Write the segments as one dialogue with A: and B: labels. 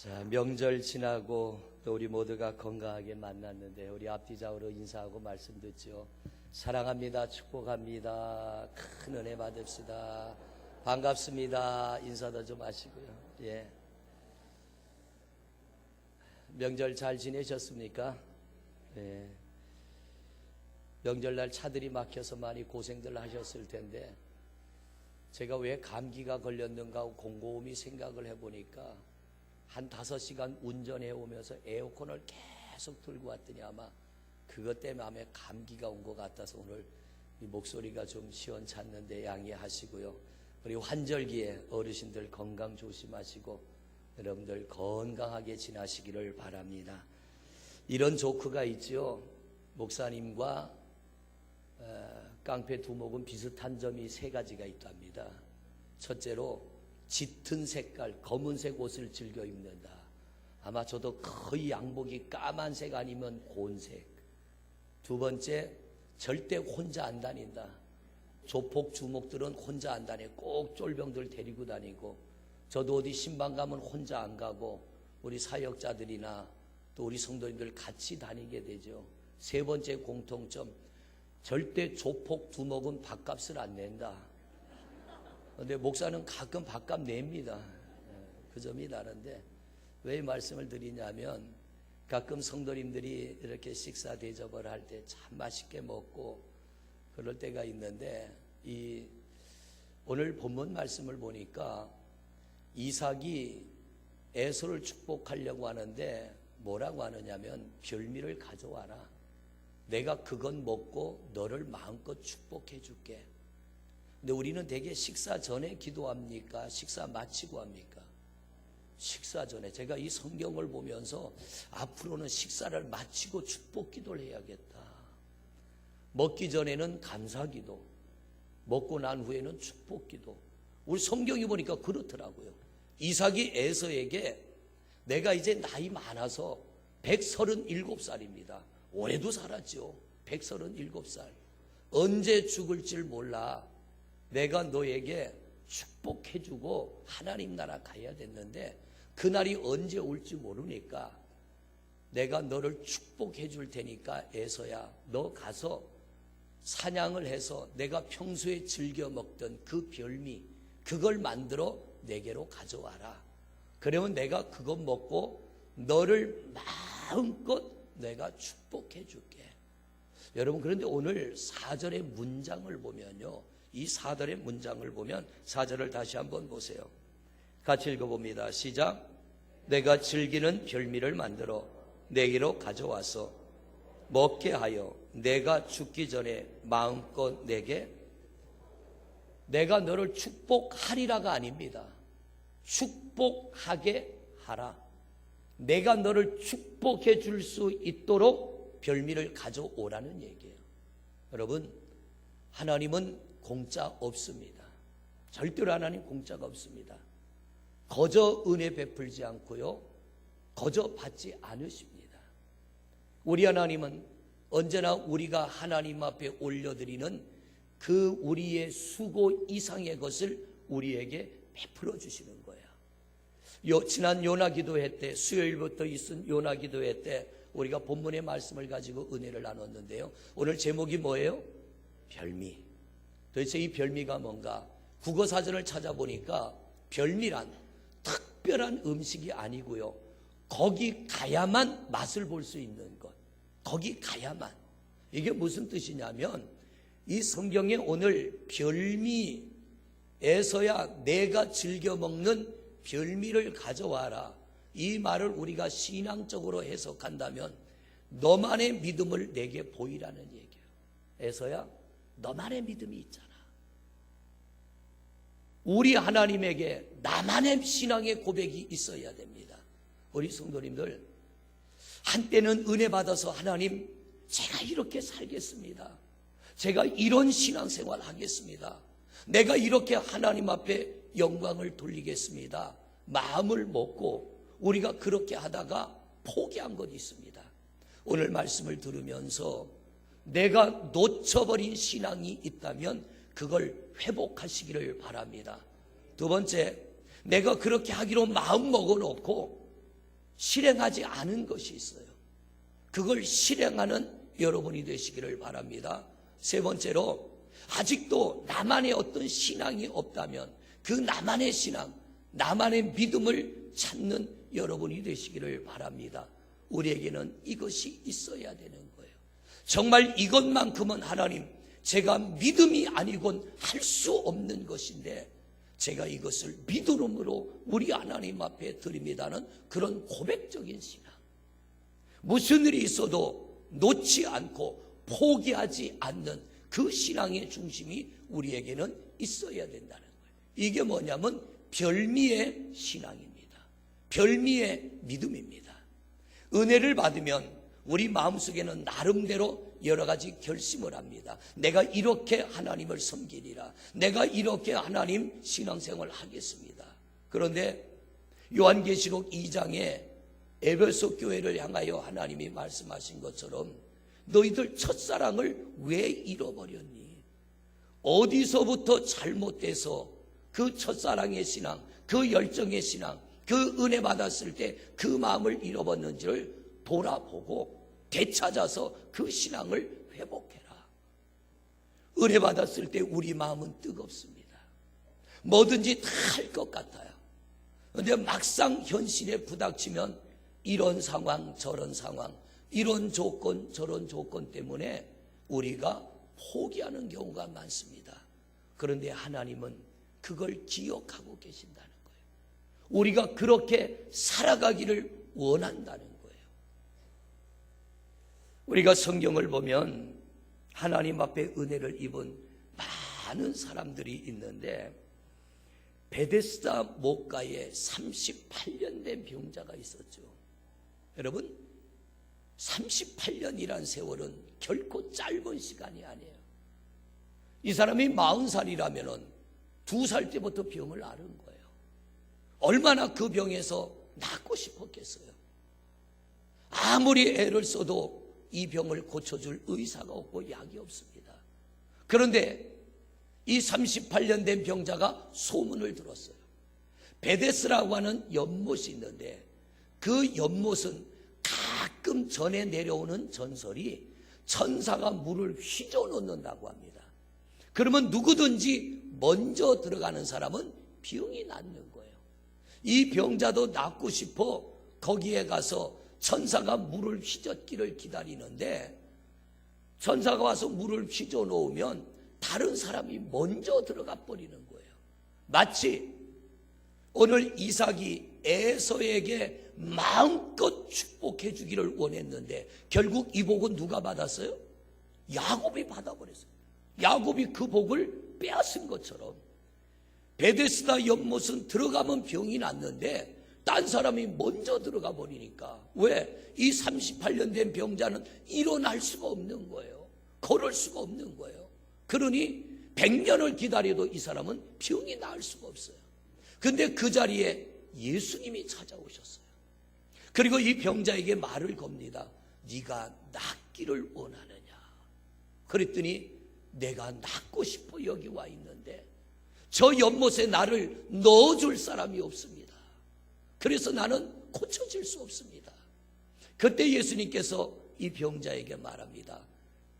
A: 자, 명절 지나고 또 우리 모두가 건강하게 만났는데 우리 앞뒤좌우로 인사하고 말씀 듣죠. 사랑합니다. 축복합니다. 큰 은혜 받읍시다. 반갑습니다. 인사도 좀 하시고요. 예. 명절 잘 지내셨습니까? 예. 명절날 차들이 막혀서 많이 고생들 하셨을 텐데 제가 왜 감기가 걸렸는가 하고 곰곰이 생각을 해보니까 한 5시간 운전해 오면서 에어컨을 계속 틀고 왔더니 아마 그것 때문에 감기가 온 것 같아서 오늘 이 목소리가 좀 시원찮는데 양해하시고요. 우리 환절기에 어르신들 건강 조심하시고 여러분들 건강하게 지나시기를 바랍니다. 이런 조크가 있죠. 목사님과 깡패 두목은 비슷한 점이 3가지가 있답니다. 첫째로 짙은 색깔, 검은색 옷을 즐겨 입는다. 아마 저도 거의 양복이 까만색 아니면 곤색. 두 번째, 절대 혼자 안 다닌다. 조폭 주목들은 혼자 안 다녀. 꼭 쫄병들 데리고 다니고, 저도 어디 신방 가면 혼자 안 가고 우리 사역자들이나 또 우리 성도님들 같이 다니게 되죠. 세 번째 공통점, 절대 조폭 두목은 밥값을 안 낸다. 근데 목사는 가끔 밥값 냅니다. 그 점이 다른데 왜 말씀을 드리냐면 가끔 성도님들이 이렇게 식사 대접을 할 때 참 맛있게 먹고 그럴 때가 있는데 오늘 본문 말씀을 보니까 이삭이 에서를 축복하려고 하는데 뭐라고 하느냐면 별미를 가져와라. 내가 그건 먹고 너를 마음껏 축복해 줄게. 근데 우리는 대개 식사 전에 기도합니까? 식사 마치고 합니까? 식사 전에. 제가 이 성경을 보면서 앞으로는 식사를 마치고 축복 기도를 해야겠다. 먹기 전에는 감사 기도, 먹고 난 후에는 축복 기도. 우리 성경이 보니까 그렇더라고요. 이삭이 에서에게 내가 이제 나이 많아서 137살입니다. 올해도 살았죠. 137살. 언제 죽을지 몰라. 내가 너에게 축복해주고 하나님 나라 가야 됐는데 그날이 언제 올지 모르니까 내가 너를 축복해 줄 테니까 에서야 너 가서 사냥을 해서 내가 평소에 즐겨 먹던 그 별미 그걸 만들어 내게로 가져와라. 그러면 내가 그거 먹고 너를 마음껏 내가 축복해 줄게. 여러분, 그런데 오늘 4절의 문장을 보면요, 이 4절의 문장을 보면 4절을 다시 한번 보세요. 같이 읽어봅니다. 시작. 내가 즐기는 별미를 만들어 내게로 가져와서 먹게 하여 내가 죽기 전에 마음껏 내가 너를 축복하리라가 아닙니다. 축복하게 하라. 내가 너를 축복해 줄 수 있도록 별미를 가져오라는 얘기예요. 여러분, 하나님은 공짜 없습니다. 절대로 하나님 공짜가 없습니다. 거저 은혜 베풀지 않고요, 거저 받지 않으십니다. 우리 하나님은 언제나 우리가 하나님 앞에 올려드리는 그 우리의 수고 이상의 것을 우리에게 베풀어 주시는 거예요. 지난 요나 기도회 때, 수요일부터 있은 요나 기도회 때 우리가 본문의 말씀을 가지고 은혜를 나눴는데요. 오늘 제목이 뭐예요? 별미. 도대체 이 별미가 뭔가? 국어사전을 찾아보니까 별미란 특별한 음식이 아니고요, 거기 가야만 맛을 볼 수 있는 것, 거기 가야만. 이게 무슨 뜻이냐면 이 성경에 오늘 별미에서야 내가 즐겨 먹는 별미를 가져와라, 이 말을 우리가 신앙적으로 해석한다면 너만의 믿음을 내게 보이라는 얘기예요. 에서야 너만의 믿음이 있잖아. 우리 하나님에게 나만의 신앙의 고백이 있어야 됩니다. 우리 성도님들, 한때는 은혜 받아서 하나님, 제가 이렇게 살겠습니다. 제가 이런 신앙생활 하겠습니다. 내가 이렇게 하나님 앞에 영광을 돌리겠습니다. 마음을 먹고 우리가 그렇게 하다가 포기한 것 있습니다. 오늘 말씀을 들으면서 내가 놓쳐버린 신앙이 있다면 그걸 회복하시기를 바랍니다. 두 번째, 내가 그렇게 하기로 마음 먹어놓고 실행하지 않은 것이 있어요. 그걸 실행하는 여러분이 되시기를 바랍니다. 세 번째로, 아직도 나만의 어떤 신앙이 없다면 그 나만의 신앙, 나만의 믿음을 찾는 여러분이 되시기를 바랍니다. 우리에게는 이것이 있어야 되는 거예요. 정말 이것만큼은 하나님, 제가 믿음이 아니곤 할 수 없는 것인데 제가 이것을 믿음으로 우리 하나님 앞에 드립니다는 그런 고백적인 신앙. 무슨 일이 있어도 놓지 않고 포기하지 않는 그 신앙의 중심이 우리에게는 있어야 된다는 거예요. 이게 뭐냐면 별미의 신앙입니다. 별미의 믿음입니다. 은혜를 받으면 우리 마음속에는 나름대로 여러 가지 결심을 합니다. 내가 이렇게 하나님을 섬기리라. 내가 이렇게 하나님 신앙생활을 하겠습니다. 그런데 요한계시록 2장에 에베소 교회를 향하여 하나님이 말씀하신 것처럼 너희들 첫사랑을 왜 잃어버렸니? 어디서부터 잘못돼서 그 첫사랑의 신앙, 그 열정의 신앙, 그 은혜 받았을 때 그 마음을 잃어버렸는지를 돌아보고 되찾아서 그 신앙을 회복해라. 은혜 받았을 때 우리 마음은 뜨겁습니다. 뭐든지 다 할 것 같아요. 그런데 막상 현실에 부닥치면 이런 상황 저런 상황, 이런 조건 저런 조건 때문에 우리가 포기하는 경우가 많습니다. 그런데 하나님은 그걸 기억하고 계신다는 거예요. 우리가 그렇게 살아가기를 원한다는 거예요. 우리가 성경을 보면 하나님 앞에 은혜를 입은 많은 사람들이 있는데 베데스다 목가에 38년 된 병자가 있었죠. 여러분, 38년이란 세월은 결코 짧은 시간이 아니에요. 이 사람이 40살이라면 2살 때부터 병을 앓은 거예요. 얼마나 그 병에서 낫고 싶었겠어요. 아무리 애를 써도 이 병을 고쳐줄 의사가 없고 약이 없습니다. 그런데 이 38년 된 병자가 소문을 들었어요. 베데스라고 하는 연못이 있는데 그 연못은 가끔 전에 내려오는 전설이 천사가 물을 휘저 놓는다고 합니다. 그러면 누구든지 먼저 들어가는 사람은 병이 낫는 거예요. 이 병자도 낫고 싶어 거기에 가서 천사가 물을 휘젓기를 기다리는데 천사가 와서 물을 휘저 놓으면 다른 사람이 먼저 들어가 버리는 거예요. 마치 오늘 이삭이 에서에게 마음껏 축복해 주기를 원했는데 결국 이 복은 누가 받았어요? 야곱이 받아버렸어요. 야곱이 그 복을 빼앗은 것처럼 베데스다 연못은 들어가면 병이 낫는데 딴 사람이 먼저 들어가 버리니까 왜? 이 38년 된 병자는 일어날 수가 없는 거예요. 걸을 수가 없는 거예요. 그러니 100년을 기다려도 이 사람은 병이 나을 수가 없어요. 근데 그 자리에 예수님이 찾아오셨어요. 그리고 이 병자에게 말을 겁니다. 네가 낫기를 원하느냐? 그랬더니 내가 낫고 싶어 여기 와 있는데 저 연못에 나를 넣어줄 사람이 없습니다. 그래서 나는 고쳐질 수 없습니다. 그때 예수님께서 이 병자에게 말합니다.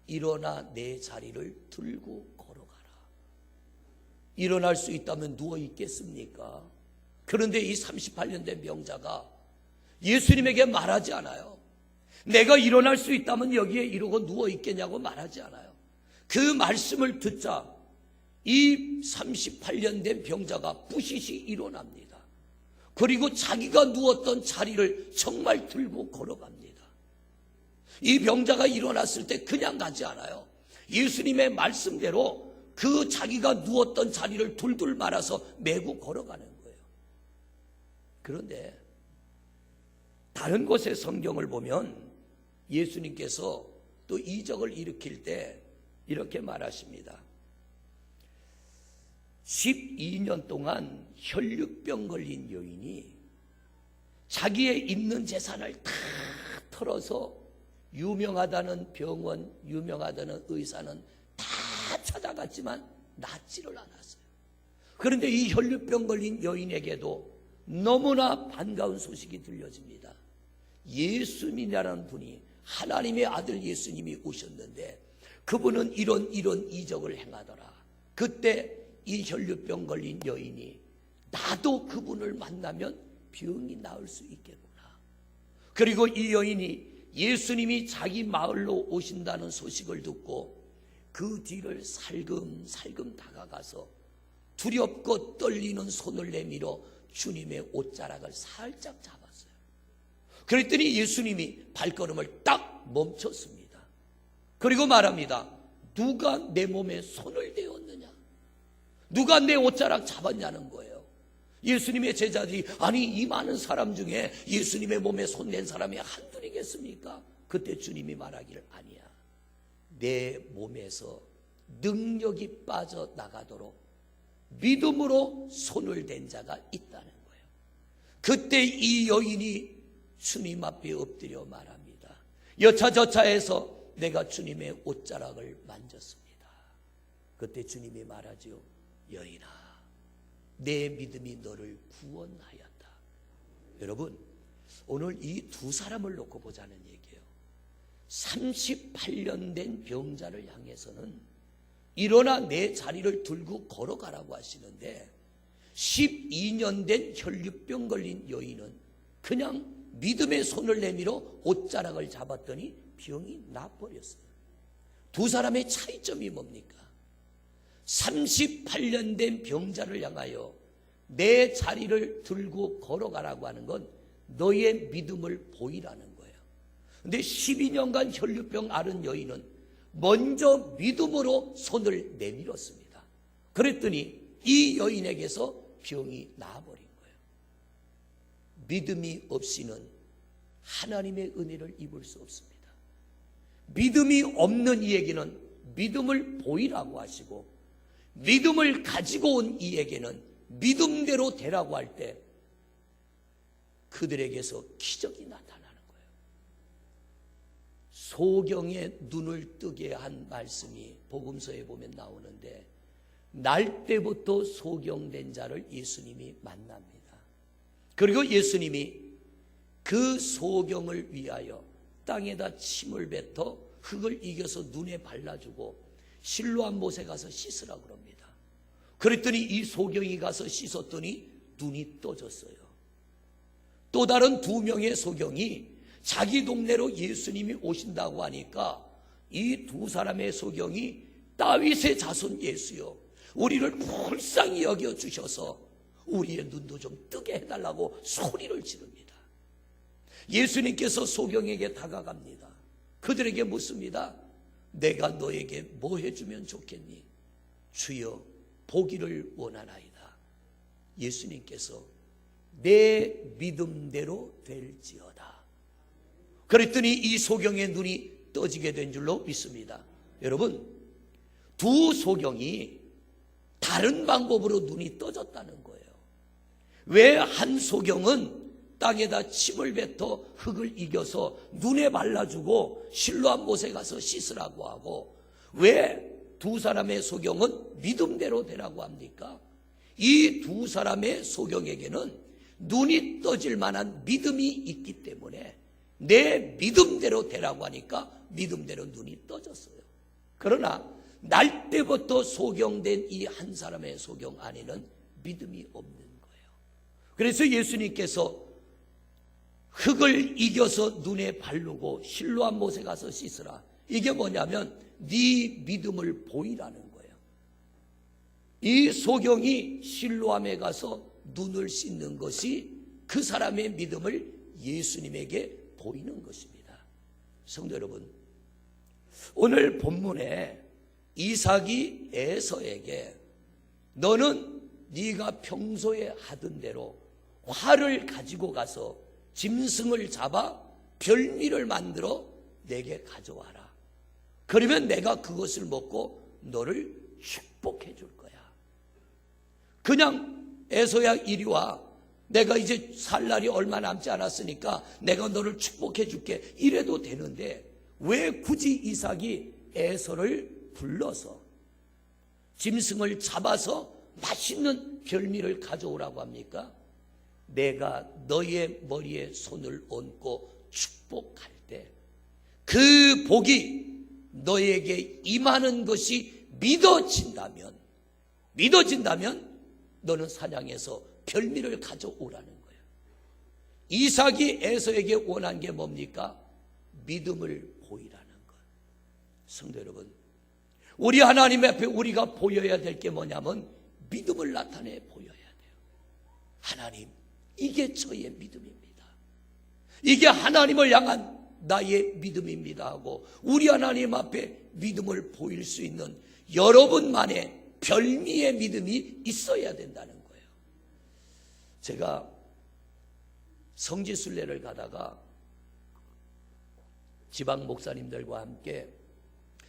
A: 일어나 내 자리를 들고 걸어가라. 일어날 수 있다면 누워 있겠습니까? 그런데 이 38년 된 병자가 예수님에게 말하지 않아요. 내가 일어날 수 있다면 여기에 이러고 누워 있겠냐고 말하지 않아요. 그 말씀을 듣자 이 38년 된 병자가 부시시 일어납니다. 그리고 자기가 누웠던 자리를 정말 들고 걸어갑니다. 이 병자가 일어났을 때 그냥 가지 않아요. 예수님의 말씀대로 그 자기가 누웠던 자리를 둘둘 말아서 메고 걸어가는 거예요. 그런데 다른 곳의 성경을 보면 예수님께서 또 이적을 일으킬 때 이렇게 말하십니다. 12년 동안 혈류병 걸린 여인이 자기의 있는 재산을 다 털어서 유명하다는 병원, 유명하다는 의사는 다 찾아갔지만 낫지를 않았어요. 그런데 이 혈류병 걸린 여인에게도 너무나 반가운 소식이 들려집니다. 예수님이라는 분이, 하나님의 아들 예수님이 오셨는데 그분은 이런 이적을 행하더라. 그때 이 혈류병 걸린 여인이 나도 그분을 만나면 병이 나을 수 있겠구나. 그리고 이 여인이 예수님이 자기 마을로 오신다는 소식을 듣고 그 뒤를 살금살금 다가가서 두렵고 떨리는 손을 내밀어 주님의 옷자락을 살짝 잡았어요. 그랬더니 예수님이 발걸음을 딱 멈췄습니다. 그리고 말합니다. 누가 내 몸에 손을 대었느냐? 누가 내 옷자락 잡았냐는 거예요. 예수님의 제자들이 아니 이 많은 사람 중에 예수님의 몸에 손 댄 사람이 한둘이겠습니까? 그때 주님이 말하기를 아니야. 내 몸에서 능력이 빠져나가도록 믿음으로 손을 댄 자가 있다는 거예요. 그때 이 여인이 주님 앞에 엎드려 말합니다. 여차저차해서 내가 주님의 옷자락을 만졌습니다. 그때 주님이 말하죠. 여인아, 내 믿음이 너를 구원하였다. 여러분, 오늘 이 두 사람을 놓고 보자는 얘기예요. 38년 된 병자를 향해서는 일어나 내 자리를 들고 걸어가라고 하시는데 12년 된 혈류병 걸린 여인은 그냥 믿음의 손을 내밀어 옷자락을 잡았더니 병이 나버렸어요. 두 사람의 차이점이 뭡니까? 38년 된 병자를 향하여 내 자리를 들고 걸어가라고 하는 건 너의 믿음을 보이라는 거예요. 근데 12년간 혈류병 앓은 여인은 먼저 믿음으로 손을 내밀었습니다. 그랬더니 이 여인에게서 병이 나아버린 거예요. 믿음이 없이는 하나님의 은혜를 입을 수 없습니다. 믿음이 없는 이에게는 믿음을 보이라고 하시고 믿음을 가지고 온 이에게는 믿음대로 되라고 할 때 그들에게서 기적이 나타나는 거예요. 소경의 눈을 뜨게 한 말씀이 복음서에 보면 나오는데 날 때부터 소경된 자를 예수님이 만납니다. 그리고 예수님이 그 소경을 위하여 땅에다 침을 뱉어 흙을 이겨서 눈에 발라주고 실로암 못에 가서 씻으라 그럽니다. 그랬더니 이 소경이 가서 씻었더니 눈이 떠졌어요. 또 다른 두 명의 소경이 자기 동네로 예수님이 오신다고 하니까 이 두 사람의 소경이 다윗의 자손 예수여 우리를 불쌍히 여겨주셔서 우리의 눈도 좀 뜨게 해달라고 소리를 지릅니다. 예수님께서 소경에게 다가갑니다. 그들에게 묻습니다. 내가 너에게 뭐 해주면 좋겠니? 주여 보기를 원하나이다. 예수님께서 내 믿음대로 될지어다. 그랬더니 이 소경의 눈이 떠지게 된 줄로 믿습니다. 여러분, 두 소경이 다른 방법으로 눈이 떠졌다는 거예요. 왜 한 소경은 땅에다 침을 뱉어 흙을 이겨서 눈에 발라주고 실로암 못에 가서 씻으라고 하고 왜 두 사람의 소경은 믿음대로 되라고 합니까? 이 두 사람의 소경에게는 눈이 떠질 만한 믿음이 있기 때문에 내 믿음대로 되라고 하니까 믿음대로 눈이 떠졌어요. 그러나 날 때부터 소경된 이 한 사람의 소경 안에는 믿음이 없는 거예요. 그래서 예수님께서 흙을 이겨서 눈에 바르고 실로암 못에 가서 씻으라. 이게 뭐냐면 네 믿음을 보이라는 거예요. 이 소경이 실로암에 가서 눈을 씻는 것이 그 사람의 믿음을 예수님에게 보이는 것입니다. 성도 여러분, 오늘 본문에 이삭이 에서에게 너는 네가 평소에 하던 대로 활을 가지고 가서 짐승을 잡아 별미를 만들어 내게 가져와라. 그러면 내가 그것을 먹고 너를 축복해 줄 거야. 그냥 에서야 이리 와. 내가 이제 살 날이 얼마 남지 않았으니까 내가 너를 축복해 줄게. 이래도 되는데 왜 굳이 이삭이 에서를 불러서 짐승을 잡아서 맛있는 별미를 가져오라고 합니까? 내가 너의 머리에 손을 얹고 축복할 때 그 복이 너에게 임하는 것이 믿어진다면 너는 사냥에서 별미를 가져오라는 거예요. 이삭이 에서에게 원한 게 뭡니까? 믿음을 보이라는 것. 성도 여러분, 우리 하나님 앞에 우리가 보여야 될 게 뭐냐면 믿음을 나타내 보여야 돼요. 하나님, 이게 저의 믿음입니다. 이게 하나님을 향한 나의 믿음입니다 하고 우리 하나님 앞에 믿음을 보일 수 있는 여러분만의 별미의 믿음이 있어야 된다는 거예요. 제가 성지순례를 가다가 지방 목사님들과 함께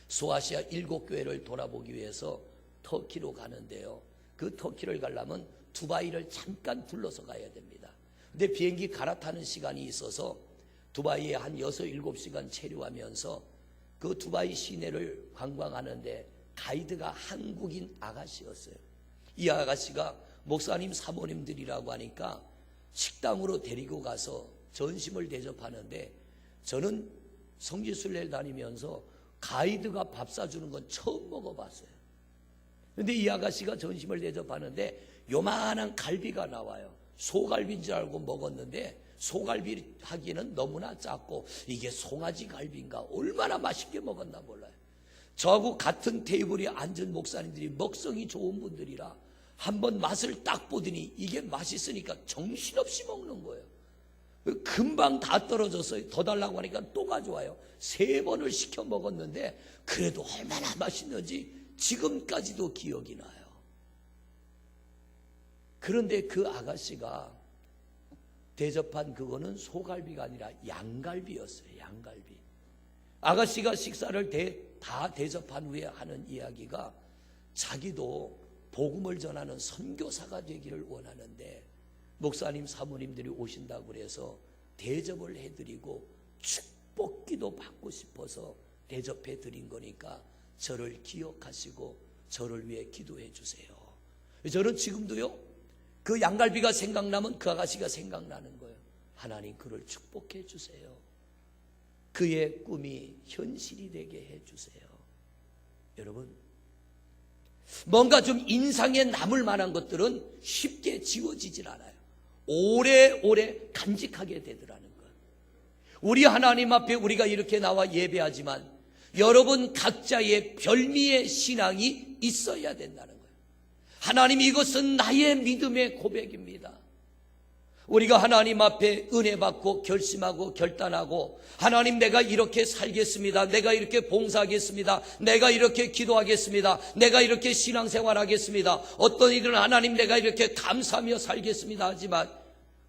A: 소아시아 7교회를 돌아보기 위해서 터키로 가는데요. 그 터키를 가려면 두바이를 잠깐 둘러서 가야 됩니다. 근데 비행기 갈아타는 시간이 있어서 두바이에 한 6, 7시간 체류하면서 그 두바이 시내를 관광하는데 가이드가 한국인 아가씨였어요. 이 아가씨가 목사님 사모님들이라고 하니까 식당으로 데리고 가서 전심을 대접하는데 저는 성지순례를 다니면서 가이드가 밥 사주는 건 처음 먹어봤어요. 그런데 이 아가씨가 전심을 대접하는데 요만한 갈비가 나와요. 소갈비인 줄 알고 먹었는데 소갈비 하기는 너무나 작고 이게 송아지 갈비인가 얼마나 맛있게 먹었나 몰라요. 저하고 같은 테이블에 앉은 목사님들이 먹성이 좋은 분들이라 한번 맛을 딱 보더니 이게 맛있으니까 정신없이 먹는 거예요. 금방 다 떨어져서 더 달라고 하니까 또 가져와요. 3번을 시켜 먹었는데 그래도 얼마나 맛있는지 지금까지도 기억이 나요. 그런데 그 아가씨가 대접한 그거는 소갈비가 아니라 양갈비였어요. 양갈비. 아가씨가 식사를 다 대접한 후에 하는 이야기가 자기도 복음을 전하는 선교사가 되기를 원하는데 목사님 사모님들이 오신다고 그래서 대접을 해드리고 축복기도 받고 싶어서 대접해 드린 거니까 저를 기억하시고 저를 위해 기도해 주세요. 저는 지금도요 그 양갈비가 생각나면 그 아가씨가 생각나는 거예요. 하나님 그를 축복해 주세요. 그의 꿈이 현실이 되게 해 주세요. 여러분, 뭔가 좀 인상에 남을 만한 것들은 쉽게 지워지질 않아요. 오래오래 간직하게 되더라는 거예요. 우리 하나님 앞에 우리가 이렇게 나와 예배하지만 여러분 각자의 별미의 신앙이 있어야 된다는 거예요. 하나님, 이것은 나의 믿음의 고백입니다. 우리가 하나님 앞에 은혜 받고 결심하고 결단하고 하나님 내가 이렇게 살겠습니다. 내가 이렇게 봉사하겠습니다. 내가 이렇게 기도하겠습니다. 내가 이렇게 신앙생활하겠습니다. 어떤 일은 하나님 내가 이렇게 감사하며 살겠습니다 하지만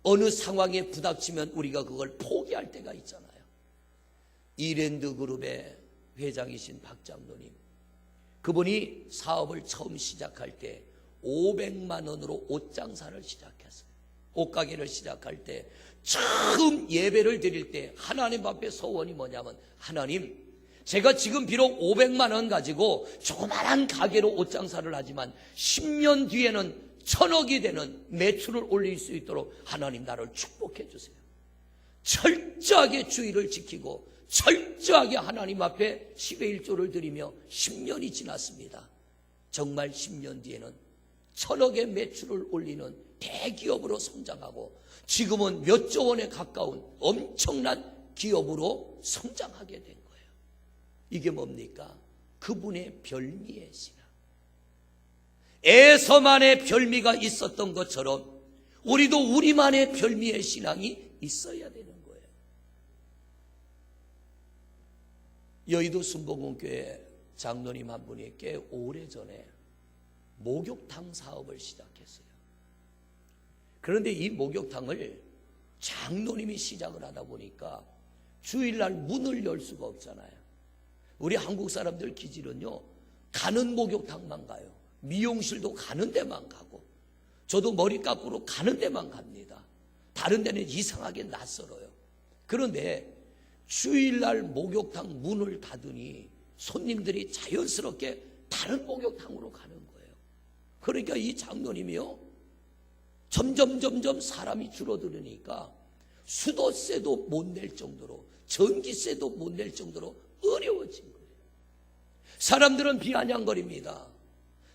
A: 어느 상황에 부닥치면 우리가 그걸 포기할 때가 있잖아요. 이랜드 그룹의 회장이신 박 장로님, 그분이 사업을 처음 시작할 때 500만 원으로 옷장사를 시작했어요. 옷가게를 시작할 때 처음 예배를 드릴 때 하나님 앞에 소원이 뭐냐면, 하나님 제가 지금 비록 500만 원 가지고 조그만한 가게로 옷장사를 하지만 10년 뒤에는 1000억이 되는 매출을 올릴 수 있도록 하나님 나를 축복해 주세요. 철저하게 주의를 지키고 철저하게 하나님 앞에 10의 1조를 드리며 10년이 지났습니다. 정말 10년 뒤에는 1000억의 매출을 올리는 대기업으로 성장하고 지금은 몇 조 원에 가까운 엄청난 기업으로 성장하게 된 거예요. 이게 뭡니까? 그분의 별미의 신앙. 에서만의 별미가 있었던 것처럼 우리도 우리만의 별미의 신앙이 있어야 되는 거예요. 여의도 순복음교회 장로님 한 분이 꽤 오래전에 목욕탕 사업을 시작했어요. 그런데 이 목욕탕을 장로님이 시작을 하다 보니까 주일날 문을 열 수가 없잖아요. 우리 한국 사람들 기질은요, 가는 목욕탕만 가요. 미용실도 가는 데만 가고, 저도 머리 깎으러 가는 데만 갑니다. 다른 데는 이상하게 낯설어요. 그런데 주일날 목욕탕 문을 닫으니 손님들이 자연스럽게 다른 목욕탕으로 가는 거예요. 그러니까 이 장로님이요, 점점 사람이 줄어들으니까 수도세도 못 낼 정도로, 전기세도 못 낼 정도로 어려워진 거예요. 사람들은 비아냥거립니다.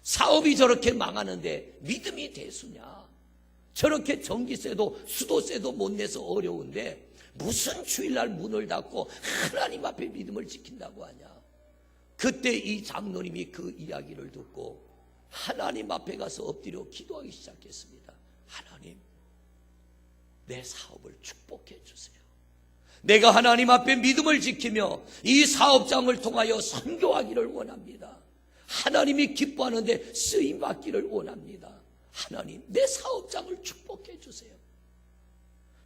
A: 사업이 저렇게 망하는데 믿음이 대수냐? 저렇게 전기세도 수도세도 못 내서 어려운데 무슨 주일날 문을 닫고 하나님 앞에 믿음을 지킨다고 하냐? 그때 이 장로님이 그 이야기를 듣고 하나님 앞에 가서 엎드려 기도하기 시작했습니다. 하나님, 내 사업을 축복해 주세요. 내가 하나님 앞에 믿음을 지키며 이 사업장을 통하여 선교하기를 원합니다. 하나님이 기뻐하는데 쓰임받기를 원합니다. 하나님, 내 사업장을 축복해 주세요.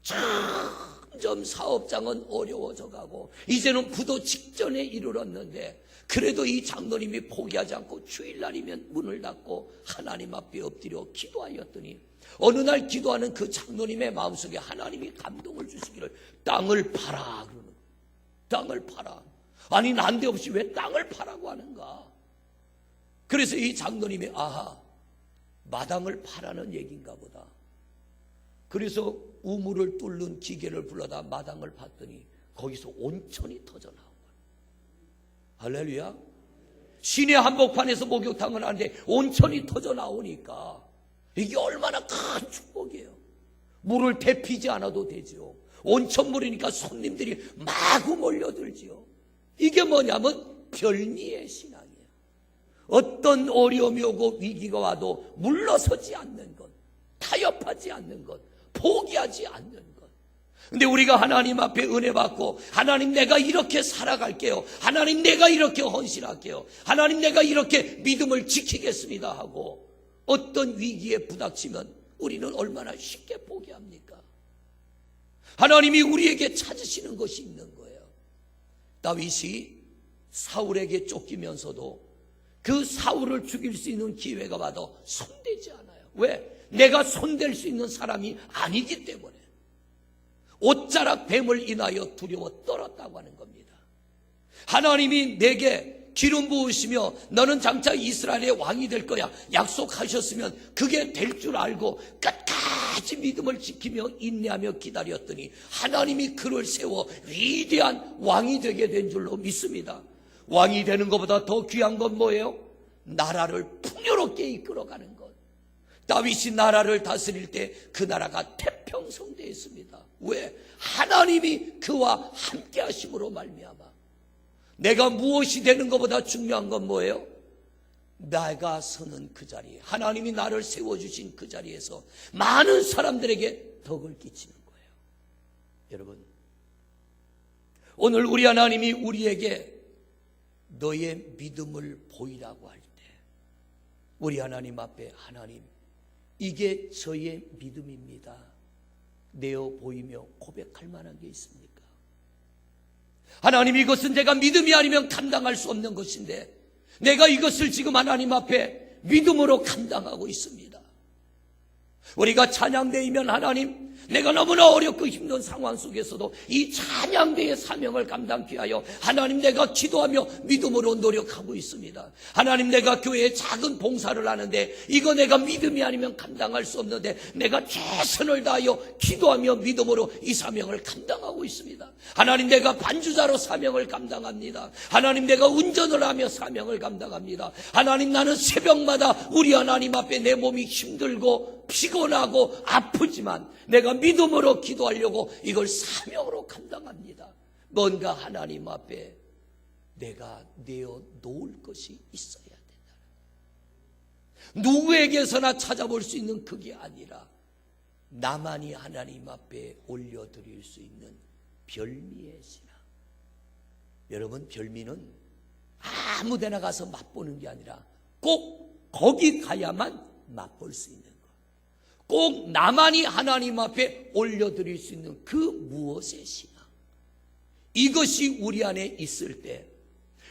A: 점점 사업장은 어려워져 가고 이제는 부도 직전에 이르렀는데 그래도 이 장로님이 포기하지 않고 주일날이면 문을 닫고 하나님 앞에 엎드려 기도하였더니 어느 날 기도하는 그 장로님의 마음속에 하나님이 감동을 주시기를 땅을 팔아 그러는 거예요. 땅을 팔아. 아니 난데없이 왜 땅을 파라고 하는가? 그래서 이 장로님이 아하, 마당을 파라는 얘기인가 보다. 그래서 우물을 뚫는 기계를 불러다 마당을 팠더니 거기서 온천이 터져나온 거예요. 할렐루야. 시내 한복판에서 목욕탕을 하는데 온천이 터져나오니까 이게 얼마나 큰 축복이에요. 물을 데피지 않아도 되죠. 온천물이니까 손님들이 마구 몰려들지요. 이게 뭐냐면 별미의 신앙이에요. 어떤 어려움이 오고 위기가 와도 물러서지 않는 것, 타협하지 않는 것, 포기하지 않는 것. 근데 우리가 하나님 앞에 은혜 받고 하나님 내가 이렇게 살아갈게요. 하나님 내가 이렇게 헌신할게요. 하나님 내가 이렇게 믿음을 지키겠습니다 하고 어떤 위기에 부닥치면 우리는 얼마나 쉽게 포기합니까? 하나님이 우리에게 찾으시는 것이 있는 거예요. 다윗이 사울에게 쫓기면서도 그 사울을 죽일 수 있는 기회가 와도 손대지 않아요. 왜? 내가 손댈 수 있는 사람이 아니기 때문에. 옷자락 뱀을 인하여 두려워 떨었다고 하는 겁니다. 하나님이 내게 기름 부으시며 너는 장차 이스라엘의 왕이 될 거야 약속하셨으면 그게 될 줄 알고 끝까지 믿음을 지키며 인내하며 기다렸더니 하나님이 그를 세워 위대한 왕이 되게 된 줄로 믿습니다. 왕이 되는 것보다 더 귀한 건 뭐예요? 나라를 풍요롭게 이끌어가는 것. 다윗이 나라를 다스릴 때 그 나라가 태평성대했습니다. 왜? 하나님이 그와 함께 하심으로 말미암아. 내가 무엇이 되는 것보다 중요한 건 뭐예요? 내가 서는 그 자리, 하나님이 나를 세워주신 그 자리에서 많은 사람들에게 덕을 끼치는 거예요. 여러분, 오늘 우리 하나님이 우리에게 너의 믿음을 보이라고 할 때 우리 하나님 앞에 하나님, 이게 저의 믿음입니다 내어 보이며 고백할 만한 게 있습니까? 하나님, 이것은 제가 믿음이 아니면 감당할 수 없는 것인데 내가 이것을 지금 하나님 앞에 믿음으로 감당하고 있습니다. 우리가 찬양대이면 하나님, 내가 너무나 어렵고 힘든 상황 속에서도 이 찬양대의 사명을 감당케 하여 하나님, 내가 기도하며 믿음으로 노력하고 있습니다. 하나님, 내가 교회에 작은 봉사를 하는데 이거 내가 믿음이 아니면 감당할 수 없는데 내가 최선을 다하여 기도하며 믿음으로 이 사명을 감당하고 있습니다. 하나님, 내가 반주자로 사명을 감당합니다. 하나님, 내가 운전을 하며 사명을 감당합니다. 하나님, 나는 새벽마다 우리 하나님 앞에 내 몸이 힘들고 피곤하고 아프지만 내가 믿음으로 기도하려고 이걸 사명으로 감당합니다. 뭔가 하나님 앞에 내가 내어 놓을 것이 있어야 된다. 누구에게서나 찾아볼 수 있는 그게 아니라 나만이 하나님 앞에 올려드릴 수 있는 별미의 신앙. 여러분, 별미는 아무 데나 가서 맛보는 게 아니라 꼭 거기 가야만 맛볼 수 있는, 꼭 나만이 하나님 앞에 올려드릴 수 있는 그 무엇의 신앙, 이것이 우리 안에 있을 때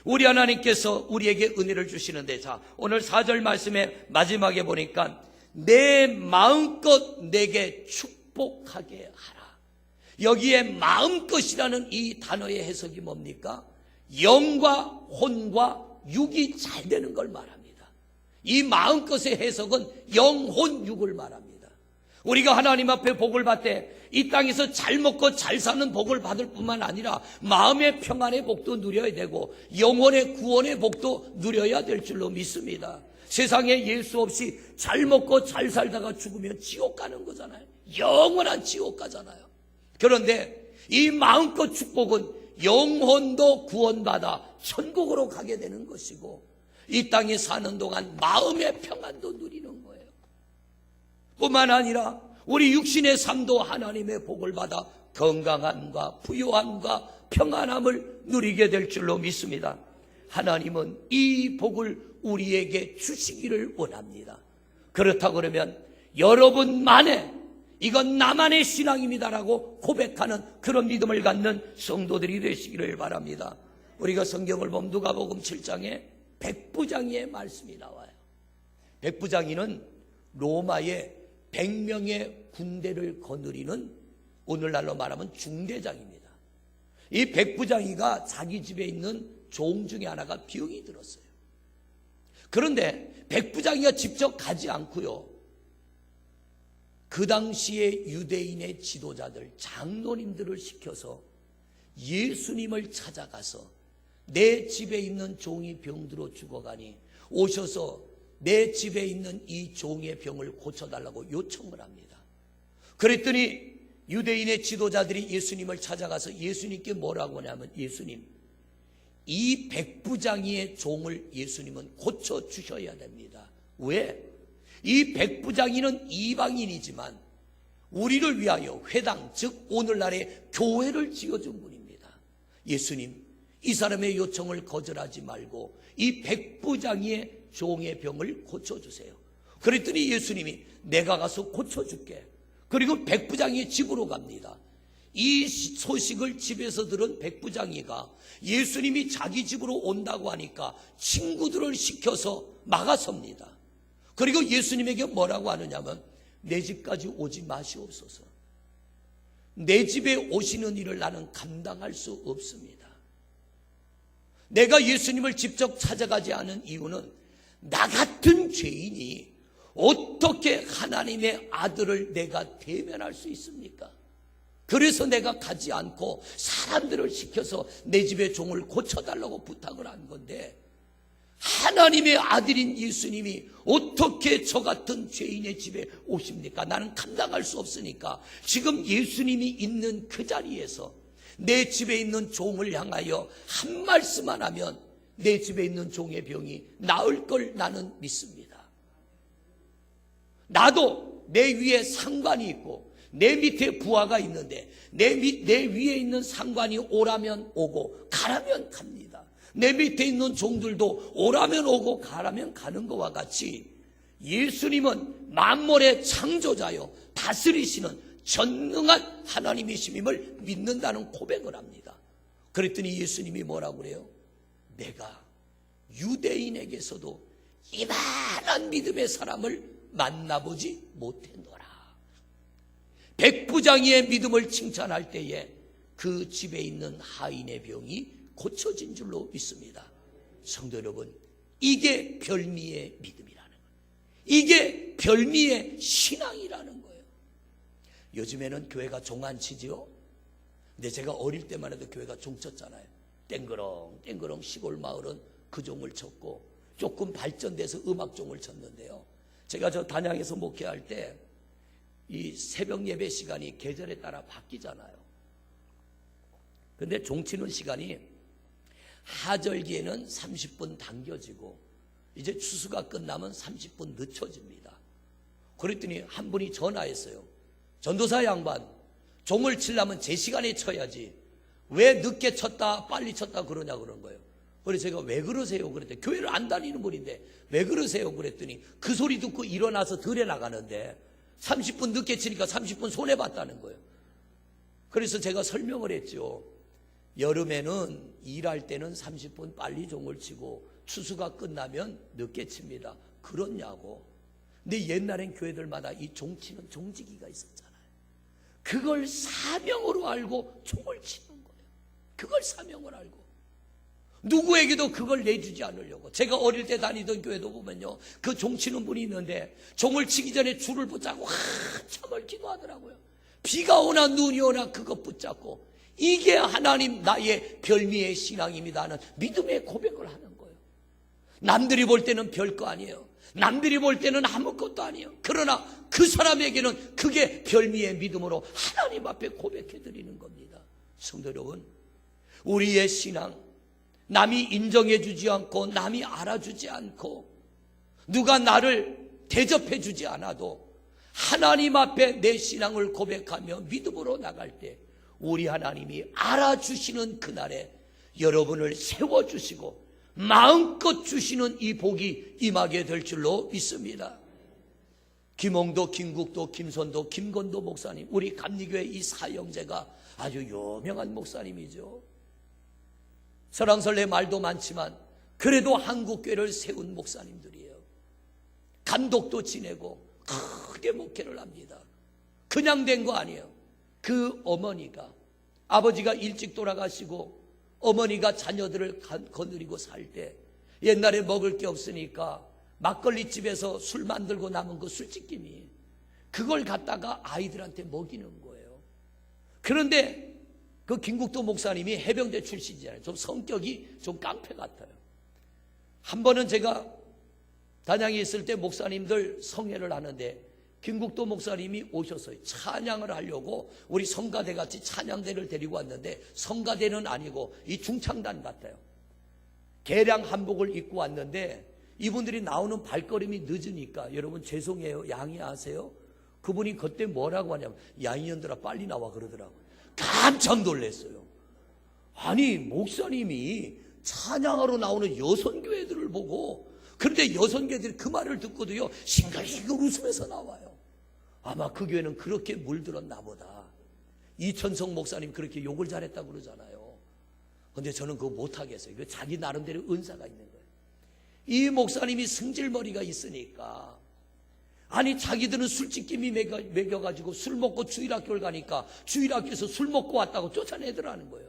A: 우리 하나님께서 우리에게 은혜를 주시는데, 자, 오늘 4절 말씀의 마지막에 보니까 내 마음껏 내게 축복하게 하라. 여기에 마음껏이라는 이 단어의 해석이 뭡니까? 영과 혼과 육이 잘 되는 걸 말합니다. 이 마음껏의 해석은 영, 혼, 육을 말합니다. 우리가 하나님 앞에 복을 받되 이 땅에서 잘 먹고 잘 사는 복을 받을 뿐만 아니라 마음의 평안의 복도 누려야 되고 영혼의 구원의 복도 누려야 될 줄로 믿습니다. 세상에 예수 없이 잘 먹고 잘 살다가 죽으면 지옥 가는 거잖아요. 영원한 지옥 가잖아요. 그런데 이 마음껏 축복은 영혼도 구원받아 천국으로 가게 되는 것이고 이 땅에 사는 동안 마음의 평안도 누리는 거예요. 뿐만 아니라 우리 육신의 삶도 하나님의 복을 받아 건강함과 부요함과 평안함을 누리게 될 줄로 믿습니다. 하나님은 이 복을 우리에게 주시기를 원합니다. 그렇다고 그러면 여러분만의 이건 나만의 신앙입니다라고 고백하는 그런 믿음을 갖는 성도들이 되시기를 바랍니다. 우리가 성경을 보면 누가복음 7장에 백부장이의 말씀이 나와요. 백부장이는 로마의 100명의 군대를 거느리는 오늘날로 말하면 중대장입니다. 이 백부장이가 자기 집에 있는 종 중에 하나가 병이 들었어요. 그런데 백부장이가 직접 가지 않고요, 그 당시에 유대인의 지도자들, 장로님들을 시켜서 예수님을 찾아가서 내 집에 있는 종이 병들어 죽어가니 오셔서 내 집에 있는 이 종의 병을 고쳐달라고 요청을 합니다. 그랬더니 유대인의 지도자들이 예수님을 찾아가서 예수님께 뭐라고 하냐면, 예수님, 이 백부장이의 종을 예수님은 고쳐주셔야 됩니다. 왜? 이 백부장이는 이방인이지만 우리를 위하여 회당, 즉 오늘날의 교회를 지어준 분입니다. 예수님, 이 사람의 요청을 거절하지 말고 이 백부장이의 종의 병을 고쳐주세요. 그랬더니 예수님이 내가 가서 고쳐줄게. 그리고 백부장이의 집으로 갑니다. 이 소식을 집에서 들은 백부장이가 예수님이 자기 집으로 온다고 하니까 친구들을 시켜서 막아섭니다. 그리고 예수님에게 뭐라고 하느냐면, 내 집까지 오지 마시옵소서. 내 집에 오시는 일을 나는 감당할 수 없습니다. 내가 예수님을 직접 찾아가지 않은 이유는 나 같은 죄인이 어떻게 하나님의 아들을 내가 대면할 수 있습니까? 그래서 내가 가지 않고 사람들을 시켜서 내 집의 종을 고쳐달라고 부탁을 한 건데, 하나님의 아들인 예수님이 어떻게 저 같은 죄인의 집에 오십니까? 나는 감당할 수 없으니까 지금 예수님이 있는 그 자리에서 내 집에 있는 종을 향하여 한 말씀만 하면 내 집에 있는 종의 병이 나을 걸 나는 믿습니다. 나도 내 위에 상관이 있고 내 밑에 부하가 있는데 내 위에 있는 상관이 오라면 오고 가라면 갑니다. 내 밑에 있는 종들도 오라면 오고 가라면 가는 것과 같이 예수님은 만물의 창조자요 다스리시는 전능한 하나님이심을 믿는다는 고백을 합니다. 그랬더니 예수님이 뭐라고 그래요? 내가 유대인에게서도 이만한 믿음의 사람을 만나보지 못했노라. 백부장이의 믿음을 칭찬할 때에 그 집에 있는 하인의 병이 고쳐진 줄로 믿습니다. 성도 여러분, 이게 별미의 믿음이라는 거예요. 이게 별미의 신앙이라는 거예요. 요즘에는 교회가 종안치지요. 근데 제가 어릴 때만 해도 교회가 종 쳤잖아요. 땡그렁 시골 마을은 그 종을 쳤고 조금 발전돼서 음악종을 쳤는데요. 제가 저 단양에서 목회할 때 이 새벽 예배 시간이 계절에 따라 바뀌잖아요. 근데 종 치는 시간이 하절기에는 30분 당겨지고 이제 추수가 끝나면 30분 늦춰집니다. 그랬더니 한 분이 전화했어요. 전도사 양반, 종을 치려면 제 시간에 쳐야지 왜 늦게 쳤다 빨리 쳤다 그러냐 그런 거예요. 그래서 제가 왜 그러세요 그랬더니, 교회를 안 다니는 분인데 왜 그러세요 그랬더니 그 소리 듣고 일어나서 들에 나가는데 30분 늦게 치니까 30분 손해봤다는 거예요. 그래서 제가 설명을 했죠. 여름에는 일할 때는 30분 빨리 종을 치고 추수가 끝나면 늦게 칩니다. 그렇냐고. 근데 옛날엔 교회들마다 이 종치는 종지기가 있었잖아요. 그걸 사명으로 알고 종을 치는 거예요. 그걸 사명을 알고. 누구에게도 그걸 내주지 않으려고. 제가 어릴 때 다니던 교회도 보면요, 그 종 치는 분이 있는데 종을 치기 전에 줄을 붙잡고 한참을 기도하더라고요. 비가 오나 눈이 오나 그것 붙잡고, 이게 하나님 나의 별미의 신앙입니다 하는 믿음의 고백을 하는 거예요. 남들이 볼 때는 별거 아니에요. 남들이 볼 때는 아무것도 아니에요. 그러나 그 사람에게는 그게 별미의 믿음으로 하나님 앞에 고백해 드리는 겁니다. 성도 여러분, 우리의 신앙, 남이 인정해 주지 않고 남이 알아주지 않고 누가 나를 대접해 주지 않아도 하나님 앞에 내 신앙을 고백하며 믿음으로 나갈 때 우리 하나님이 알아주시는 그날에 여러분을 세워주시고 마음껏 주시는 이 복이 임하게 될 줄로 믿습니다. 김홍도, 김국도, 김선도, 김건도 목사님, 우리 감리교회 이 사형제가 아주 유명한 목사님이죠. 설왕설래 말도 많지만 그래도 한국교회를 세운 목사님들이에요. 감독도 지내고 크게 목회를 합니다. 그냥 된 거 아니에요. 그 어머니가, 아버지가 일찍 돌아가시고 어머니가 자녀들을 거느리고 살 때 옛날에 먹을 게 없으니까 막걸리집에서 술 만들고 남은 그 술찌김이 그걸 갖다가 아이들한테 먹이는 거예요. 그런데 그 김국도 목사님이 해병대 출신이잖아요. 좀 성격이 좀 깡패 같아요. 한 번은 제가 단양에 있을 때 목사님들 성회를 하는데 김국도 목사님이 오셨어요. 찬양을 하려고 우리 성가대 같이 찬양대를 데리고 왔는데 성가대는 아니고 이 중창단 같아요. 개량 한복을 입고 왔는데 이분들이 나오는 발걸음이 늦으니까 여러분 죄송해요, 양해하세요. 그분이 그때 뭐라고 하냐면 야 이년들아 빨리 나와 그러더라고요. 깜짝 놀랐어요. 아니 목사님이 찬양하러 나오는 여선교회들을 보고, 그런데 여선교회들이 그 말을 듣고도요 싱글싱글 웃으면서 나와요. 아마 그 교회는 그렇게 물들었나 보다. 이천성 목사님 그렇게 욕을 잘했다고 그러잖아요. 근데 저는 그거 못하겠어요. 자기 나름대로 은사가 있는 거예요. 이 목사님이 승질머리가 있으니까, 아니 자기들은 술집김이 먹여가지고 술 먹고 주일학교를 가니까 주일학교에서 술 먹고 왔다고 쫓아내더라는 거예요.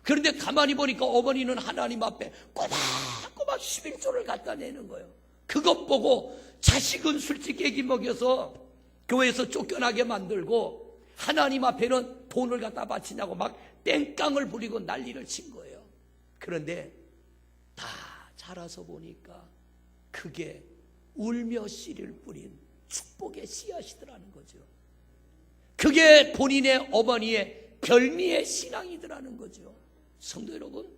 A: 그런데 가만히 보니까 어머니는 하나님 앞에 꼬박꼬박 11조를 갖다 내는 거예요. 그것 보고 자식은 술집깨기 먹여서 교회에서 쫓겨나게 만들고 하나님 앞에는 돈을 갖다 바치냐고 막 땡깡을 부리고 난리를 친 거예요. 그런데 다 자라서 보니까 그게 울며 씨를 뿌린 축복의 씨앗이더라는 거죠. 그게 본인의 어머니의 별미의 신앙이더라는 거죠. 성도 여러분,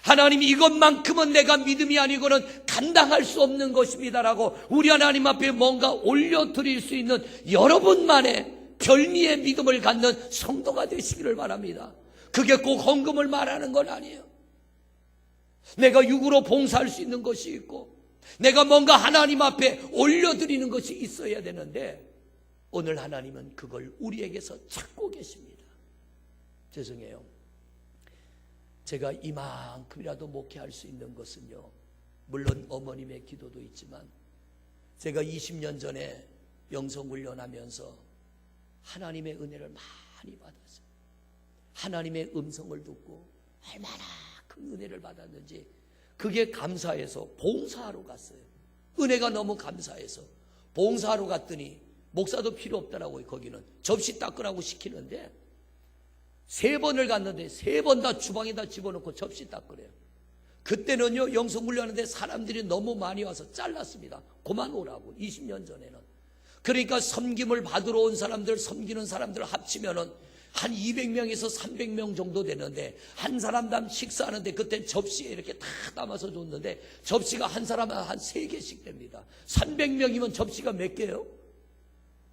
A: 하나님이 이것만큼은 내가 믿음이 아니고는 감당할 수 없는 것입니다라고 우리 하나님 앞에 뭔가 올려드릴 수 있는 여러분만의 별미의 믿음을 갖는 성도가 되시기를 바랍니다. 그게 꼭 헌금을 말하는 건 아니에요. 내가 육으로 봉사할 수 있는 것이 있고 내가 뭔가 하나님 앞에 올려드리는 것이 있어야 되는데 오늘 하나님은 그걸 우리에게서 찾고 계십니다. 죄송해요. 제가 이만큼이라도 목회할 수 있는 것은요, 물론 어머님의 기도도 있지만 제가 20년 전에 영성훈련하면서 하나님의 은혜를 많이 받았어요. 하나님의 음성을 듣고 얼마나 큰 은혜를 받았는지 그게 감사해서 봉사하러 갔어요. 은혜가 너무 감사해서 봉사하러 갔더니 목사도 필요 없더라고요. 거기는 접시 닦으라고 시키는데 3번을 갔는데 3번 다 주방에다 집어넣고 접시 닦으래요. 그때는요 영성훈련하는데 사람들이 너무 많이 와서 잘랐습니다. 그만 오라고. 20년 전에는. 그러니까 섬김을 받으러 온 사람들, 섬기는 사람들 합치면은 한 200명에서 300명 정도 되는데 한 사람당 식사하는데 그때 접시에 이렇게 다 담아서 줬는데 접시가 한 사람은 한 3개씩 됩니다. 300명이면 접시가 몇 개요?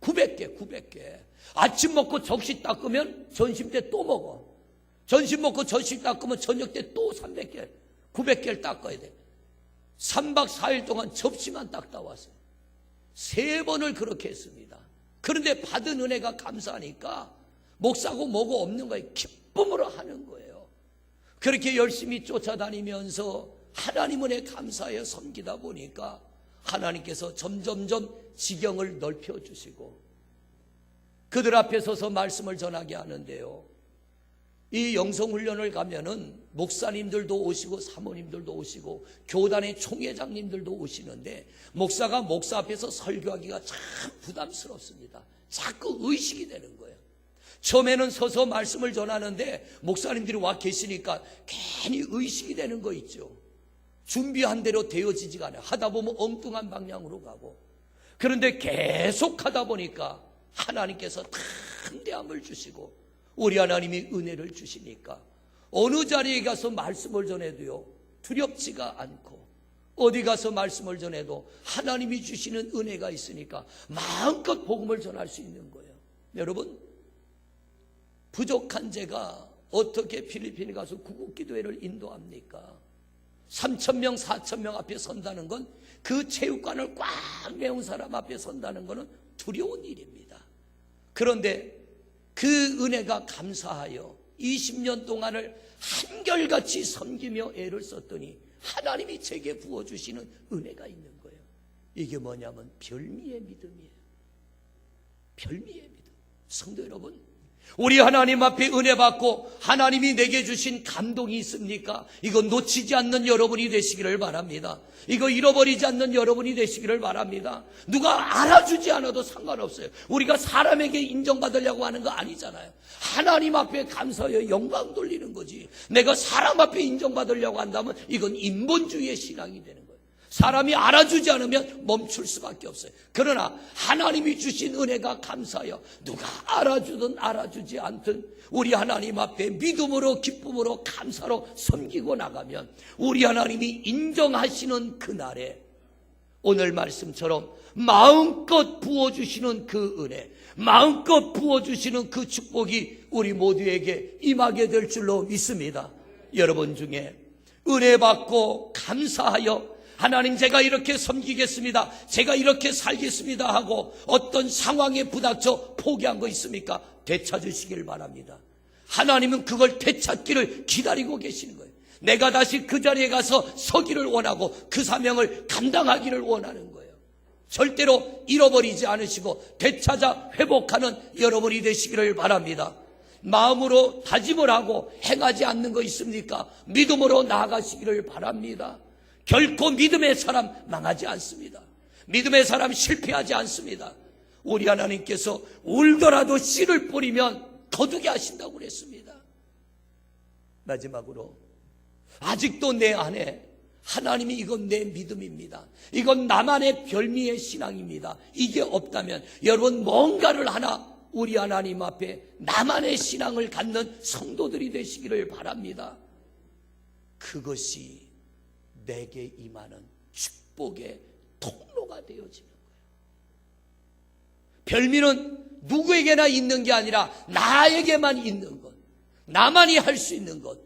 A: 900개. 아침 먹고 접시 닦으면 점심 때 또 먹어. 점심 먹고 접시 닦으면 저녁 때 또 300개, 900개를 닦아야 돼. 3박 4일 동안 접시만 닦다 왔어요. 3번을 그렇게 했습니다. 그런데 받은 은혜가 감사하니까 목사고 뭐고 없는 거예요. 기쁨으로 하는 거예요. 그렇게 열심히 쫓아다니면서 하나님 은혜 감사하여 섬기다 보니까 하나님께서 점점점 지경을 넓혀주시고 그들 앞에 서서 말씀을 전하게 하는데요, 이 영성훈련을 가면은 목사님들도 오시고 사모님들도 오시고 교단의 총회장님들도 오시는데 목사가 목사 앞에서 설교하기가 참 부담스럽습니다. 자꾸 의식이 되는 거예요. 처음에는 서서 말씀을 전하는데 목사님들이 와 계시니까 괜히 의식이 되는 거 있죠. 준비한 대로 되어지지가 않아요. 하다 보면 엉뚱한 방향으로 가고. 그런데 계속 하다 보니까 하나님께서 담대함을 주시고 우리 하나님이 은혜를 주시니까 어느 자리에 가서 말씀을 전해도요 두렵지가 않고, 어디 가서 말씀을 전해도 하나님이 주시는 은혜가 있으니까 마음껏 복음을 전할 수 있는 거예요. 여러분, 부족한 제가 어떻게 필리핀에 가서 구국기도회를 인도합니까? 3,000명 4,000명 앞에 선다는 건, 그 체육관을 꽉 메운 사람 앞에 선다는 것은 두려운 일입니다. 그런데 그 은혜가 감사하여 20년 동안을 한결같이 섬기며 애를 썼더니 하나님이 제게 부어주시는 은혜가 있는 거예요. 이게 뭐냐면 별미의 믿음이에요. 별미의 믿음. 성도 여러분, 우리 하나님 앞에 은혜 받고 하나님이 내게 주신 감동이 있습니까? 이거 놓치지 않는 여러분이 되시기를 바랍니다. 이거 잃어버리지 않는 여러분이 되시기를 바랍니다. 누가 알아주지 않아도 상관없어요. 우리가 사람에게 인정받으려고 하는 거 아니잖아요. 하나님 앞에 감사하여 영광 돌리는 거지. 내가 사람 앞에 인정받으려고 한다면 이건 인본주의의 신앙이 되는 거예요. 사람이 알아주지 않으면 멈출 수밖에 없어요. 그러나 하나님이 주신 은혜가 감사하여 누가 알아주든 알아주지 않든 우리 하나님 앞에 믿음으로 기쁨으로 감사로 섬기고 나가면 우리 하나님이 인정하시는 그날에 오늘 말씀처럼 마음껏 부어주시는 그 은혜, 마음껏 부어주시는 그 축복이 우리 모두에게 임하게 될 줄로 믿습니다. 여러분 중에 은혜 받고 감사하여 하나님, 제가 이렇게 섬기겠습니다, 제가 이렇게 살겠습니다 하고 어떤 상황에 부닥쳐 포기한 거 있습니까? 되찾으시길 바랍니다. 하나님은 그걸 되찾기를 기다리고 계시는 거예요. 내가 다시 그 자리에 가서 서기를 원하고 그 사명을 감당하기를 원하는 거예요. 절대로 잃어버리지 않으시고 되찾아 회복하는 여러분이 되시기를 바랍니다. 마음으로 다짐을 하고 행하지 않는 거 있습니까? 믿음으로 나아가시기를 바랍니다. 결코 믿음의 사람 망하지 않습니다. 믿음의 사람 실패하지 않습니다. 우리 하나님께서 울더라도 씨를 뿌리면 거두게 하신다고 그랬습니다. 마지막으로, 아직도 내 안에 하나님이 이건 내 믿음입니다, 이건 나만의 별미의 신앙입니다, 이게 없다면 여러분 뭔가를 하나 우리 하나님 앞에 나만의 신앙을 갖는 성도들이 되시기를 바랍니다. 그것이 내게 임하는 축복의 통로가 되어지는 거예요. 별미는 누구에게나 있는 게 아니라 나에게만 있는 것, 나만이 할 수 있는 것,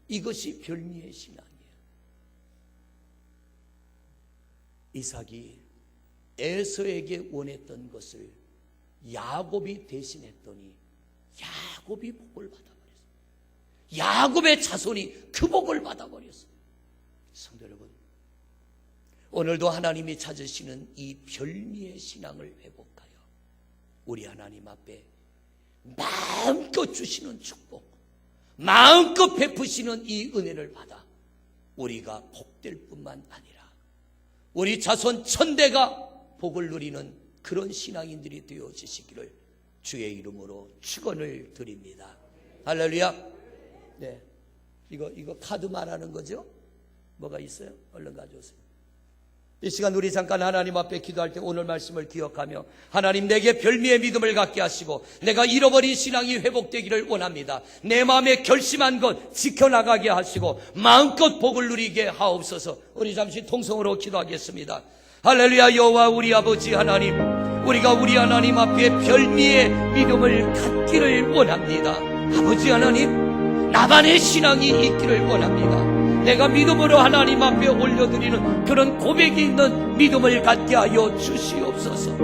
A: 이것이 별미의 신앙이에요. 이삭이 에서에게 원했던 것을 야곱이 대신했더니 야곱이 복을 받아버렸어요. 야곱의 자손이 그 복을 받아버렸어요. 성도 여러분, 오늘도 하나님이 찾으시는 이 별미의 신앙을 회복하여 우리 하나님 앞에 마음껏 주시는 축복, 마음껏 베푸시는 이 은혜를 받아 우리가 복될 뿐만 아니라 우리 자손 천대가 복을 누리는 그런 신앙인들이 되어지시기를 주의 이름으로 축원을 드립니다. 할렐루야. 네, 이거 카드 말하는 거죠? 뭐가 있어요? 얼른 가져오세요. 이 시간 우리 잠깐 하나님 앞에 기도할 때 오늘 말씀을 기억하며 하나님, 내게 별미의 믿음을 갖게 하시고 내가 잃어버린 신앙이 회복되기를 원합니다. 내 마음에 결심한 것 지켜나가게 하시고 마음껏 복을 누리게 하옵소서. 우리 잠시 통성으로 기도하겠습니다. 할렐루야. 여호와 우리 아버지 하나님, 우리가 우리 하나님 앞에 별미의 믿음을 갖기를 원합니다. 아버지 하나님, 나만의 신앙이 있기를 원합니다. 내가 믿음으로 하나님 앞에 올려드리는 그런 고백이 있는 믿음을 갖게 하여 주시옵소서.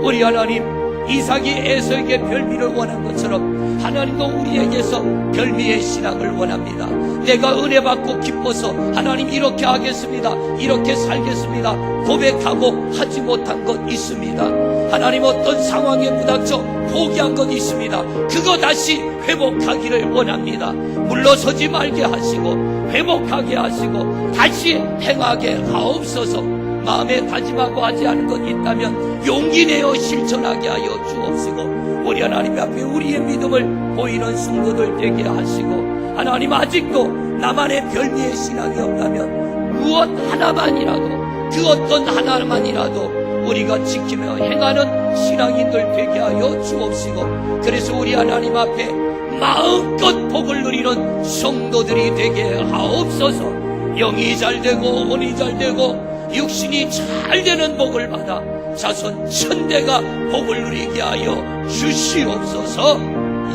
A: 우리 하나님, 이삭이 에서에게 별미를 원한 것처럼 하나님도 우리에게서 별미의 신앙을 원합니다. 내가 은혜 받고 기뻐서 하나님 이렇게 하겠습니다, 이렇게 살겠습니다 고백하고 하지 못한 것 있습니다. 하나님 어떤 상황에 부닥쳐 포기한 것 있습니다. 그거 다시 회복하기를 원합니다. 물러서지 말게 하시고 회복하게 하시고 다시 행하게 하옵소서. 마음에 다짐하고 하지 않은 것 있다면 용기 내어 실천하게 하여 주옵시고, 우리 하나님 앞에 우리의 믿음을 보이는 성도들 되게 하시고, 하나님 아직도 나만의 별미의 신앙이 없다면 무엇 하나만이라도, 그 어떤 하나만이라도 우리가 지키며 행하는 신앙인들 되게 하여 주옵시고, 그래서 우리 하나님 앞에 마음껏 복을 누리는 성도들이 되게 하옵소서. 영이 잘되고 혼이 잘되고 육신이 잘되는 복을 받아 자손 천대가 복을 누리게 하여 주시옵소서.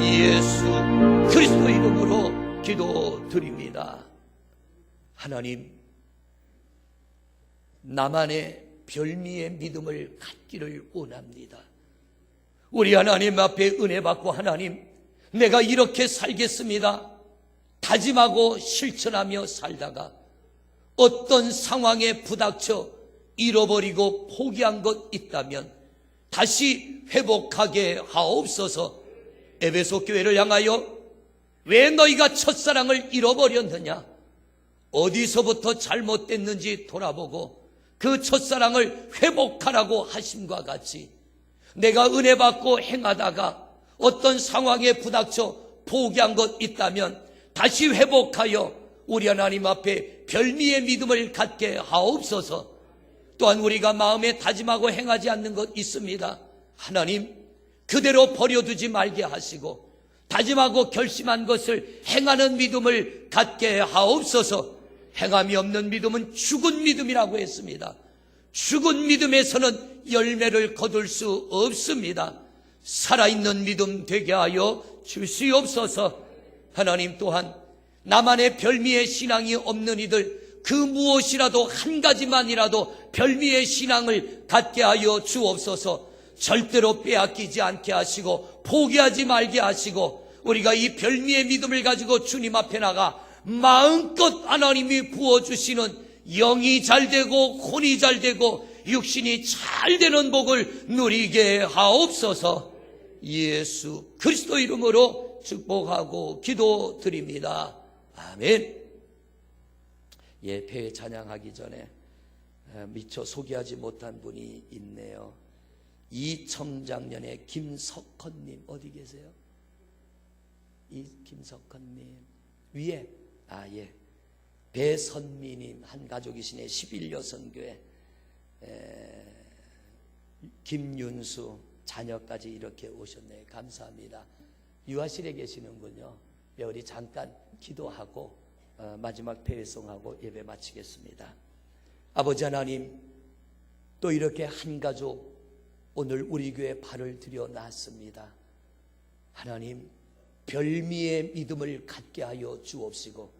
A: 예수 그리스도 이름으로 기도드립니다. 하나님, 나만의 별미의 믿음을 갖기를 원합니다. 우리 하나님 앞에 은혜 받고, 하나님 내가 이렇게 살겠습니다 다짐하고 실천하며 살다가 어떤 상황에 부닥쳐 잃어버리고 포기한 것 있다면 다시 회복하게 하옵소서. 에베소 교회를 향하여 왜 너희가 첫사랑을 잃어버렸느냐, 어디서부터 잘못됐는지 돌아보고 그 첫사랑을 회복하라고 하심과 같이, 내가 은혜 받고 행하다가 어떤 상황에 부닥쳐 포기한 것 있다면 다시 회복하여 우리 하나님 앞에 별미의 믿음을 갖게 하옵소서. 또한 우리가 마음에 다짐하고 행하지 않는 것 있습니다. 하나님, 그대로 버려두지 말게 하시고 다짐하고 결심한 것을 행하는 믿음을 갖게 하옵소서. 행함이 없는 믿음은 죽은 믿음이라고 했습니다. 죽은 믿음에서는 열매를 거둘 수 없습니다. 살아있는 믿음 되게 하여 주시옵소서. 하나님, 또한 나만의 별미의 신앙이 없는 이들, 그 무엇이라도 한 가지만이라도 별미의 신앙을 갖게 하여 주옵소서. 절대로 빼앗기지 않게 하시고 포기하지 말게 하시고, 우리가 이 별미의 믿음을 가지고 주님 앞에 나가 마음껏 하나님이 부어주시는 영이 잘되고 혼이 잘되고 육신이 잘되는 복을 누리게 하옵소서. 예수 그리스도 이름으로 축복하고 기도드립니다. 아멘. 예, 폐 찬양하기 전에 미처 소개하지 못한 분이 있네요. 이청장년의 김석헌님 어디 계세요? 이 김석헌님 위에, 예, 배선미님 한 가족이시네. 11여선교회 김윤수 자녀까지 이렇게 오셨네요. 감사합니다. 유아실에 계시는군요. 네, 우리 잠깐 기도하고 마지막 배송하고 예배 마치겠습니다. 아버지 하나님, 또 이렇게 한 가족 오늘 우리 교회 발을 들여 놨습니다. 하나님, 별미의 믿음을 갖게 하여 주옵시고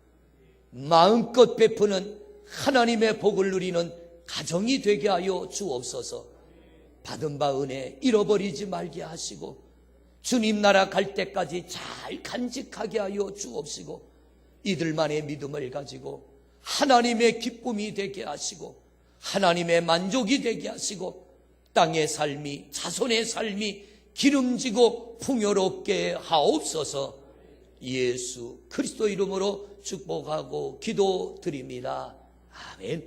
A: 마음껏 베푸는 하나님의 복을 누리는 가정이 되게 하여 주옵소서. 받은 바 은혜 잃어버리지 말게 하시고 주님 나라 갈 때까지 잘 간직하게 하여 주옵시고, 이들만의 믿음을 가지고 하나님의 기쁨이 되게 하시고 하나님의 만족이 되게 하시고 땅의 삶이, 자손의 삶이 기름지고 풍요롭게 하옵소서. 예수 그리스도 이름으로 축복하고 기도드립니다. 아멘.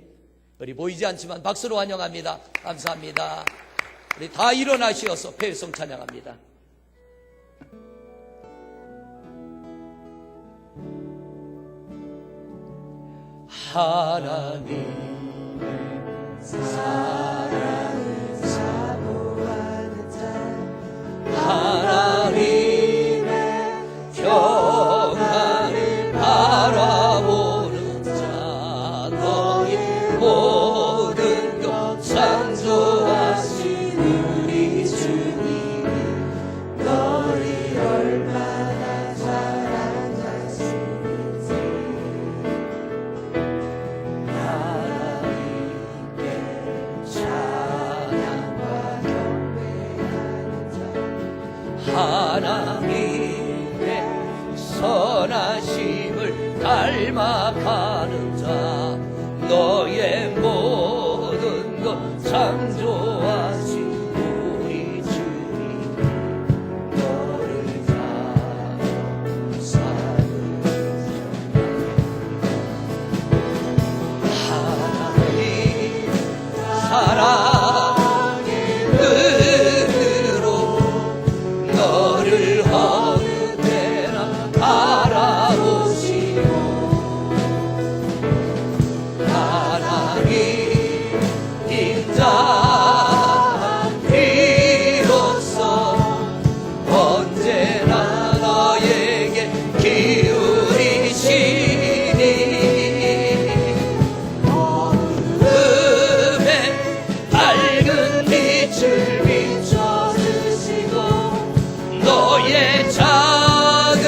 A: 우리 보이지 않지만 박수로 환영합니다. 감사합니다. 우리 다 일어나시어서 배송 찬양합니다. 하나님의 사랑을 사모하는 자, 하나님의 평안을 바라보는 자, 너의 모든 것 창조하신 우리 주님이 너를 얼마나 사랑하시는지 하나님께 찬양과 경배하는 자, 닮아가는 자 너의 모든 것 창조하신 우리 주님 너를 잘 사랑하셨네. 하나님 사랑으로 너를 어느 때나 바라보시고 하나님 인자한 비로소 언제나 너에게 기울이시니 어둠에 밝은 빛을 비춰주시고 너의 작은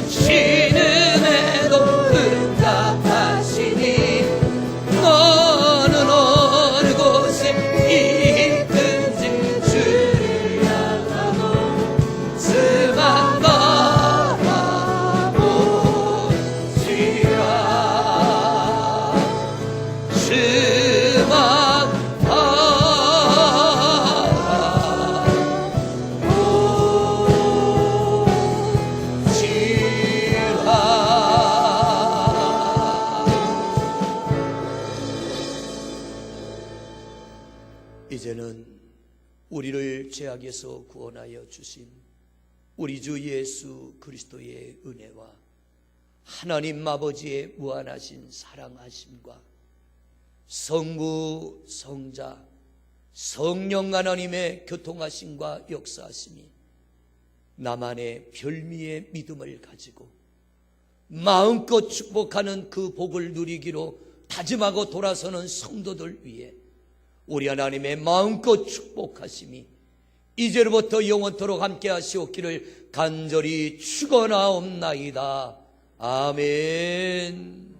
A: 신음에도 응답하시니 너는 어느 곳에 있든지 주를 향하고 스만 바라보시라. 스만 이제는 우리를 죄악에서 구원하여 주신 우리 주 예수 그리스도의 은혜와 하나님 아버지의 무한하신 사랑하심과 성부, 성자, 성령 하나님의 교통하심과 역사하심이 나만의 별미의 믿음을 가지고 마음껏 축복하는 그 복을 누리기로 다짐하고 돌아서는 성도들 위해 우리 하나님의 마음껏 축복하심이 이제로부터 영원토록 함께 하시옵기를 간절히 축원하옵나이다. 아멘.